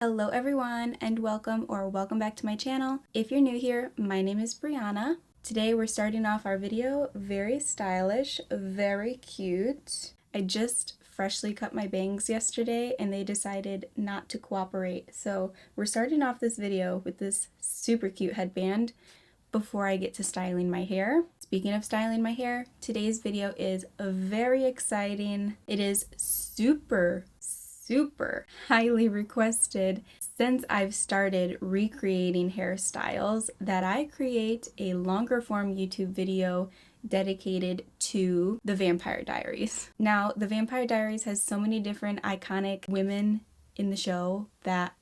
Hello everyone and welcome back to my channel. If you're new here, my name is Brianna. Today we're starting off our video very stylish, very cute. I just freshly cut my bangs yesterday and they decided not to cooperate. So we're starting off this video with this super cute headband before I get to styling my hair. Speaking of styling my hair, today's video is very exciting. It is super highly requested since I've started recreating hairstyles that I create a longer form YouTube video dedicated to the Vampire Diaries. Now, the Vampire Diaries has so many different iconic women in the show that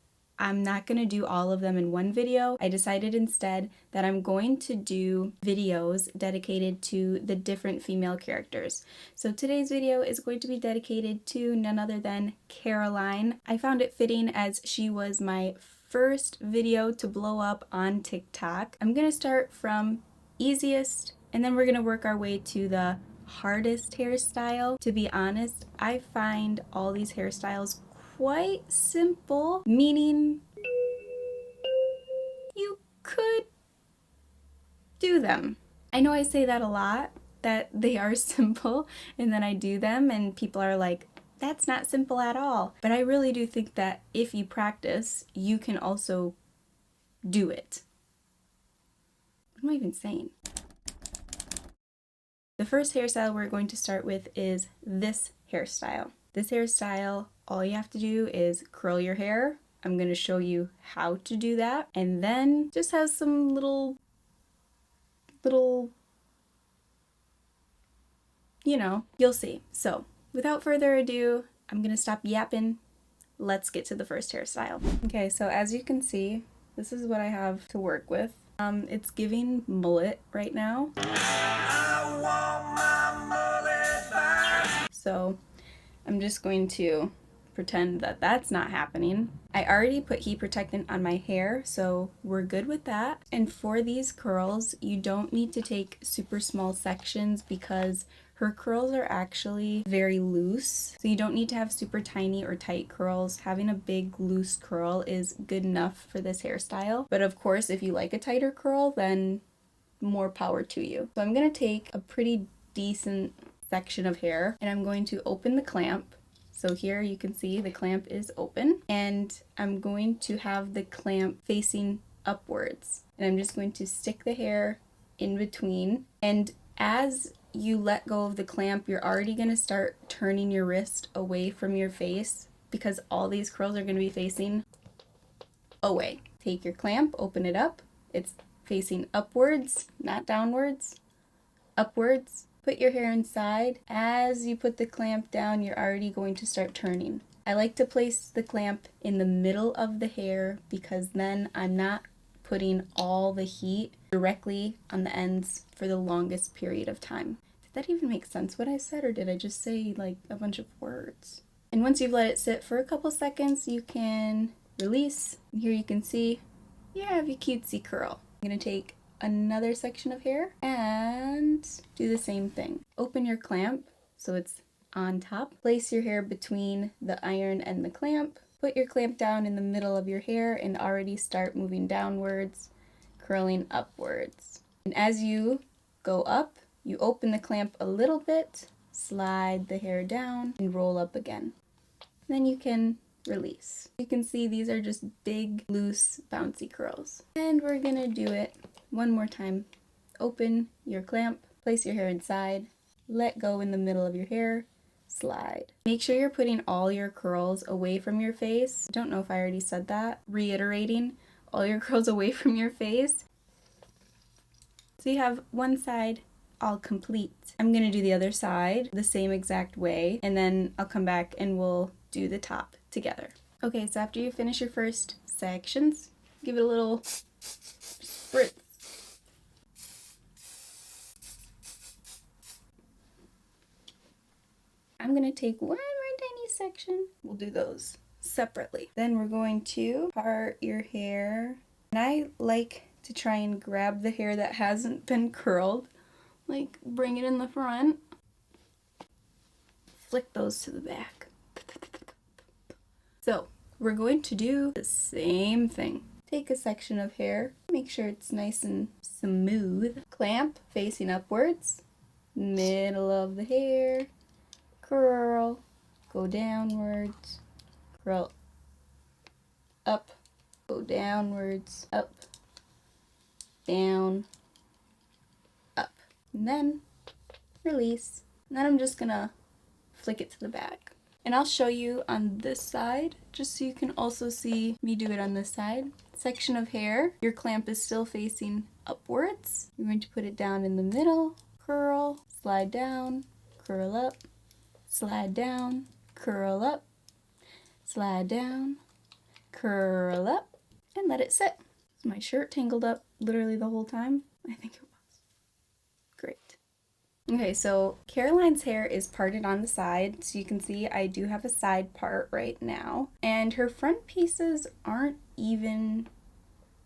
I'm not going to do all of them in one video. I decided instead that I'm going to do videos dedicated to the different female characters. So today's video is going to be dedicated to none other than Caroline. I found it fitting as she was my first video to blow up on TikTok. I'm going to start from easiest and then we're going to work our way to the hardest hairstyle. To be honest, I find all these hairstyles quite simple, meaning you could do them. I know I say that a lot, that they are simple, and then I do them and people are like, that's not simple at all. But I really do think that if you practice, you can also do it. What am I even saying? The first hairstyle we're going to start with is this hairstyle. This hairstyle, all you have to do is curl your hair. I'm going to show you how to do that. And then just has some little, you know, you'll see. So without further ado, I'm going to stop yapping. Let's get to the first hairstyle. Okay, so as you can see, this is what I have to work with. It's giving mullet right now. I want my mullet back. So I'm just going to pretend that that's not happening. I already put heat protectant on my hair, so we're good with that. And for these curls, you don't need to take super small sections because her curls are actually very loose. So you don't need to have super tiny or tight curls. Having a big loose curl is good enough for this hairstyle. But of course, if you like a tighter curl, then more power to you. So I'm gonna take a pretty decent section of hair and I'm going to open the clamp. So here you can see the clamp is open and I'm going to have the clamp facing upwards and I'm just going to stick the hair in between, and as you let go of the clamp you're already going to start turning your wrist away from your face because all these curls are going to be facing away. Take your clamp, open it up, it's facing upwards, not downwards, upwards. Put your hair inside. As you put the clamp down, you're already going to start turning. I like to place the clamp in the middle of the hair because then I'm not putting all the heat directly on the ends for the longest period of time. Did that even make sense what I said, or did I just say like a bunch of words? And once you've let it sit for a couple seconds, you can release. And here you can see you have your cutesy curl. I'm going to take another section of hair and do the same thing. Open your clamp so it's on top. Place your hair between the iron and the clamp. Put your clamp down in the middle of your hair and already start moving downwards, curling upwards. And as you go up, you open the clamp a little bit, slide the hair down and roll up again. Then you can release. You can see these are just big, loose, bouncy curls. And we're gonna do it one more time. Open your clamp, place your hair inside, let go in the middle of your hair, slide. Make sure you're putting all your curls away from your face. I don't know if I already said that. Reiterating, all your curls away from your face. So you have one side all complete. I'm gonna do the other side the same exact way, and then I'll come back and we'll do the top together. Okay, so after you finish your first sections, give it a little spritz. I'm going to take one more tiny section. We'll do those separately. Then we're going to part your hair. And I like to try and grab the hair that hasn't been curled. Like bring it in the front. Flick those to the back. So we're going to do the same thing. Take a section of hair, make sure it's nice and smooth. Clamp facing upwards, middle of the hair, curl, go downwards, curl up, go downwards, up, down, up, and then release. And then I'm just gonna flick it to the back. And I'll show you on this side, just so you can also see me do it on this side. Section of hair, your clamp is still facing upwards. You're going to put it down in the middle, curl, slide down, curl up, slide down, curl up, slide down, curl up, and let it sit. Is my shirt tangled up literally the whole time? I think it was. Great. Okay, so Caroline's hair is parted on the side, so you can see I do have a side part right now, and her front pieces aren't even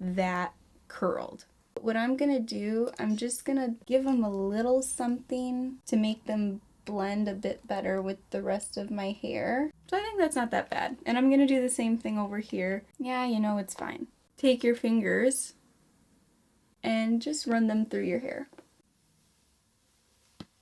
that curled. What I'm gonna do, I'm just gonna give them a little something to make them blend a bit better with the rest of my hair. So I think that's not that bad. And I'm gonna do the same thing over here. Yeah, you know, it's fine. Take your fingers and just run them through your hair.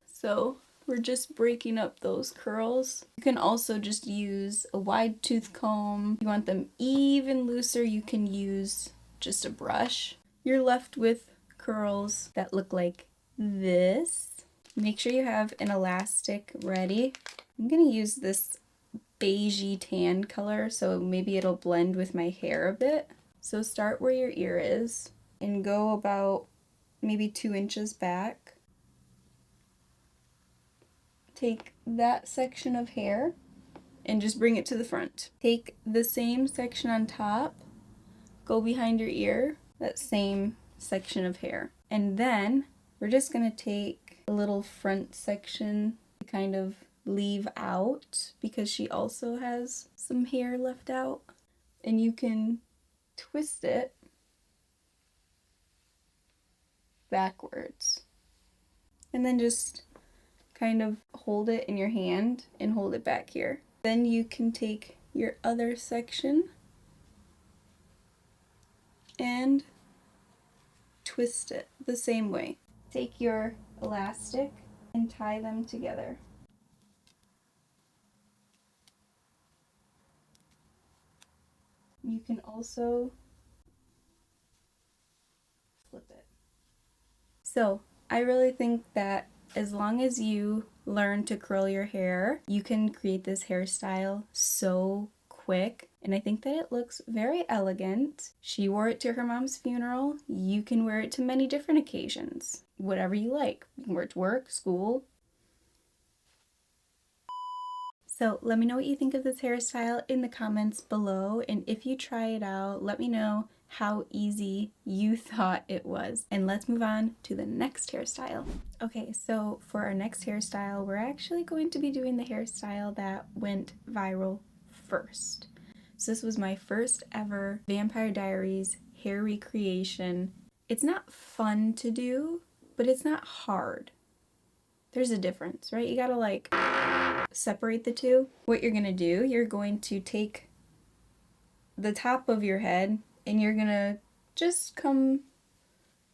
So we're just breaking up those curls. You can also just use a wide tooth comb. If you want them even looser, you can use just a brush. You're left with curls that look like this. Make sure you have an elastic ready. I'm gonna use this beigey tan color, so maybe it'll blend with my hair a bit. So start where your ear is and go about maybe 2 inches back. Take that section of hair and just bring it to the front. Take the same section on top, go behind your ear, that same section of hair. And then we're just gonna take a little front section to kind of leave out because she also has some hair left out. And you can twist it backwards. And then just kind of hold it in your hand and hold it back here. Then you can take your other section and twist it the same way. Take your elastic and tie them together. You can also flip it. So I really think that as long as you learn to curl your hair, you can create this hairstyle so quick. And I think that it looks very elegant. She wore it to her mom's funeral. You can wear it to many different occasions. Whatever you like. You can wear it to work, school. So let me know what you think of this hairstyle in the comments below. And if you try it out, let me know how easy you thought it was. And let's move on to the next hairstyle. Okay, so for our next hairstyle, we're actually going to be doing the hairstyle that went viral first. So this was my first ever Vampire Diaries hair recreation. It's not fun to do, but it's not hard. There's a difference, right? You gotta like separate the two. What you're gonna do, you're going to take the top of your head and you're gonna just come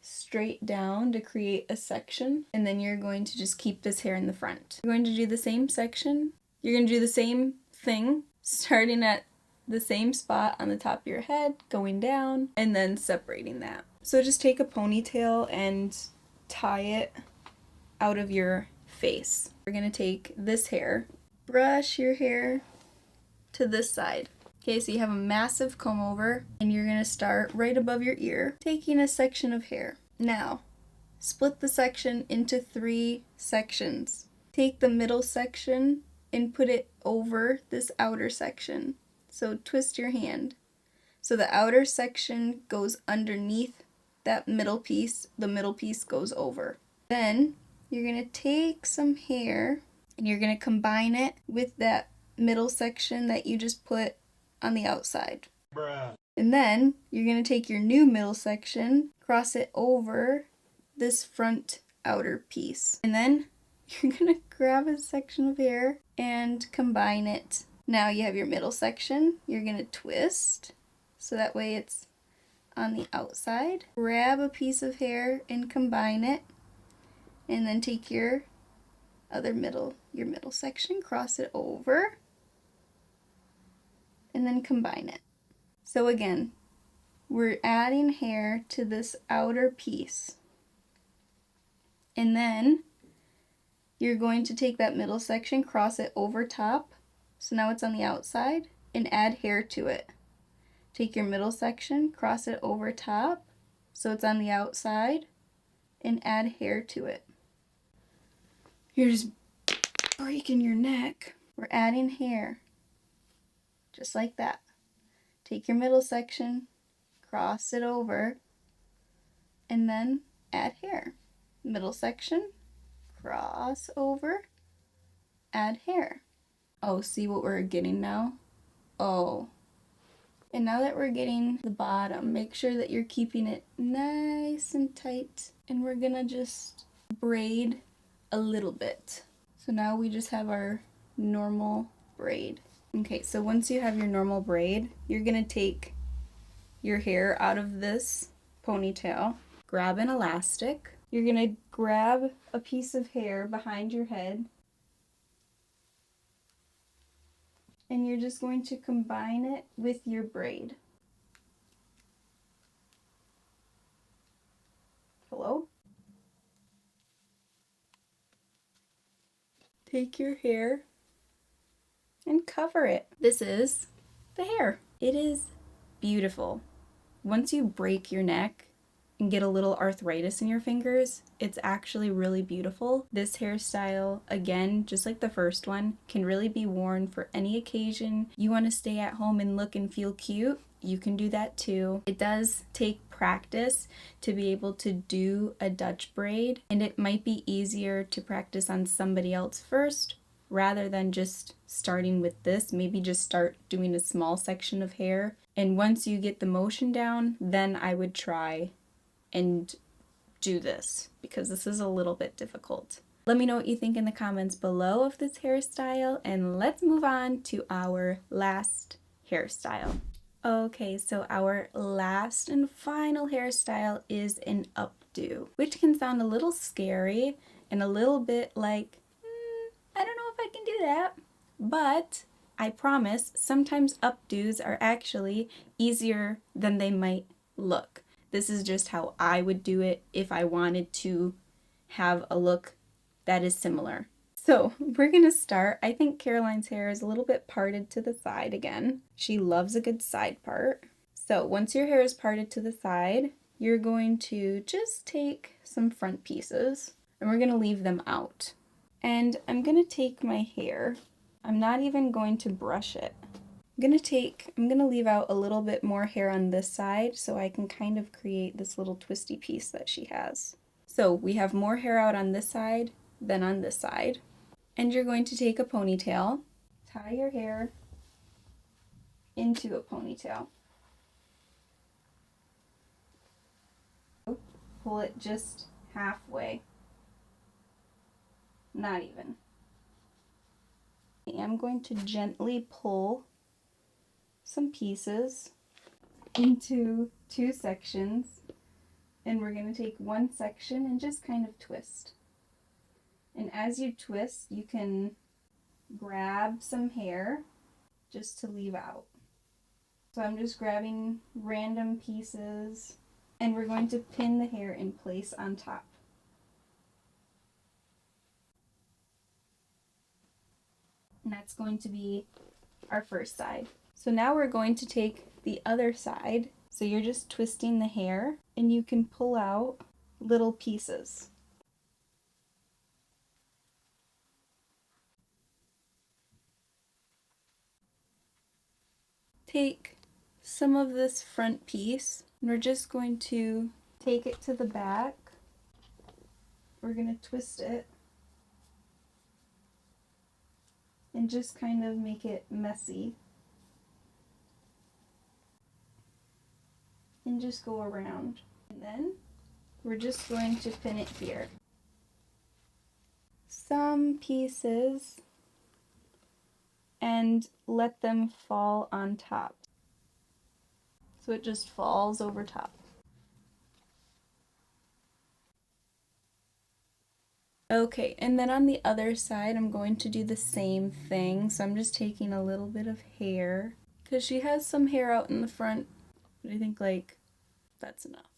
straight down to create a section, and then you're going to just keep this hair in the front. You're going to do the same section. You're going to do the same thing, starting at the same spot on the top of your head, going down, and then separating that. So just take a ponytail and tie it out of your face. We're going to take this hair, brush your hair to this side. Okay, so you have a massive comb over, and you're going to start right above your ear, taking a section of hair. Now, split the section into 3 sections. Take the middle section and put it over this outer section. So twist your hand. So the outer section goes underneath that middle piece, the middle piece goes over. Then you're going to take some hair and you're going to combine it with that middle section that you just put on the outside. Bruh. And then you're going to take your new middle section, cross it over this front outer piece. And then you're going to grab a section of hair and combine it Now you have your middle section. You're going to twist so that way it's on the outside. Grab a piece of hair and combine it, and then take your middle section, cross it over, and then combine it. So again, we're adding hair to this outer piece, and then you're going to take that middle section, cross it over top, so now it's on the outside, and add hair to it. Take your middle section, cross it over top, so it's on the outside, and add hair to it. You're just breaking your neck. We're adding hair, just like that. Take your middle section, cross it over, and then add hair. Middle section, cross over, add hair. Oh, see what we're getting now? Oh. And now that we're getting the bottom, make sure that you're keeping it nice and tight. And we're gonna just braid a little bit. So now we just have our normal braid. Okay, so once you have your normal braid, you're gonna take your hair out of this ponytail, grab an elastic. You're gonna grab a piece of hair behind your head, and you're just going to combine it with your braid. Hello? Take your hair and cover it. This is the hair. It is beautiful. Once you break your neck and get a little arthritis in your fingers, it's actually really beautiful. This hairstyle, again, just like the first one, can really be worn for any occasion. You want to stay at home and look and feel cute, you can do that too. It does take practice to be able to do a Dutch braid, and it might be easier to practice on somebody else first rather than just starting with this. Maybe just start doing a small section of hair, and once you get the motion down, then I would try and do this, because this is a little bit difficult. Let me know what you think in the comments below of this hairstyle, and let's move on to our last hairstyle. Okay, so our last and final hairstyle is an updo, which can sound a little scary and a little bit like, I don't know if I can do that, but I promise sometimes updos are actually easier than they might look. This is just how I would do it if I wanted to have a look that is similar. So we're gonna start. I think Caroline's hair is a little bit parted to the side again. She loves a good side part. So once your hair is parted to the side, you're going to just take some front pieces and we're gonna leave them out. And I'm gonna take my hair. I'm not even going to brush it. I'm gonna leave out a little bit more hair on this side so I can kind of create this little twisty piece that she has. So we have more hair out on this side than on this side. And you're going to take a ponytail, tie your hair into a ponytail. Pull it just halfway. Not even. I'm going to gently pull some pieces into two sections, and we're going to take one section and just kind of twist. And as you twist, you can grab some hair just to leave out. So I'm just grabbing random pieces, and we're going to pin the hair in place on top. And that's going to be our first side. So now we're going to take the other side. So you're just twisting the hair, and you can pull out little pieces. Take some of this front piece, and we're just going to take it to the back. We're going to twist it and just kind of make it messy. And just go around. And then we're just going to pin it here. Some pieces and let them fall on top. So it just falls over top. Okay, and then on the other side, I'm going to do the same thing. So I'm just taking a little bit of hair because she has some hair out in the front, but I think like that's enough.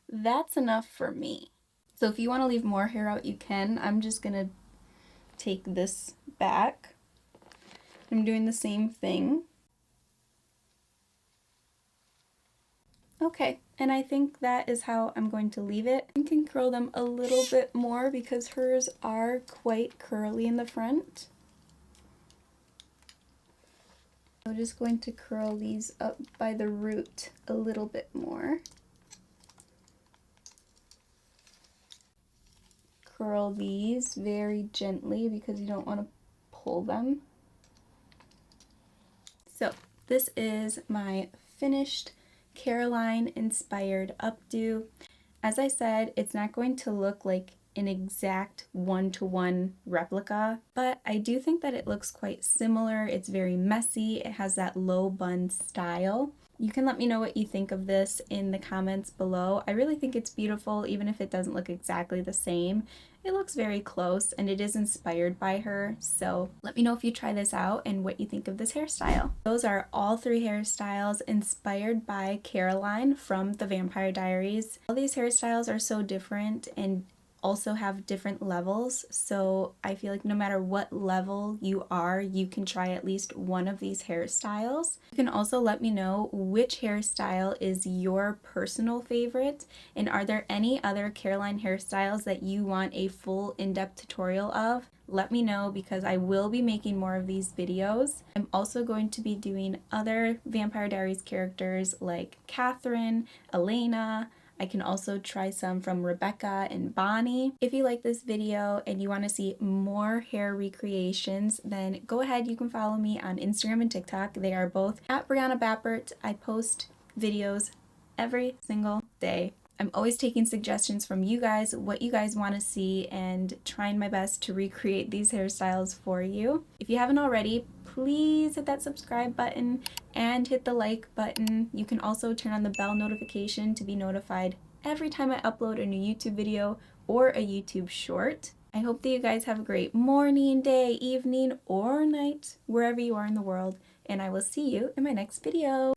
That's enough for me. So if you want to leave more hair out, you can. I'm just gonna take this back. I'm doing the same thing. Okay, and I think that is how I'm going to leave it. You can curl them a little bit more because hers are quite curly in the front. I'm just going to curl these up by the root a little bit more. Curl these very gently because you don't want to pull them. So this is my finished Caroline inspired updo. As I said, it's not going to look like an exact one-to-one replica, but I do think that it looks quite similar. It's very messy. It has that low bun style. You can let me know what you think of this in the comments below. I really think it's beautiful, even if it doesn't look exactly the same. It looks very close and it is inspired by her, so let me know if you try this out and what you think of this hairstyle. Those are all 3 hairstyles inspired by Caroline from the Vampire Diaries. All these hairstyles are so different and also have different levels, so I feel like no matter what level you are, you can try at least one of these hairstyles. You can also let me know which hairstyle is your personal favorite, and are there any other Caroline hairstyles that you want a full in-depth tutorial of? Let me know because I will be making more of these videos. I'm also going to be doing other Vampire Diaries characters like Catherine, Elena. I can also try some from Rebecca and Bonnie. If you like this video and you want to see more hair recreations, then go ahead, you can follow me on Instagram and TikTok. They are both at Brianna Bappert. I post videos every single day. I'm always taking suggestions from you guys, what you guys want to see, and trying my best to recreate these hairstyles for you. If you haven't already, please hit that subscribe button and hit the like button. You can also turn on the bell notification to be notified every time I upload a new YouTube video or a YouTube short. I hope that you guys have a great morning, day, evening, or night, wherever you are in the world, and I will see you in my next video.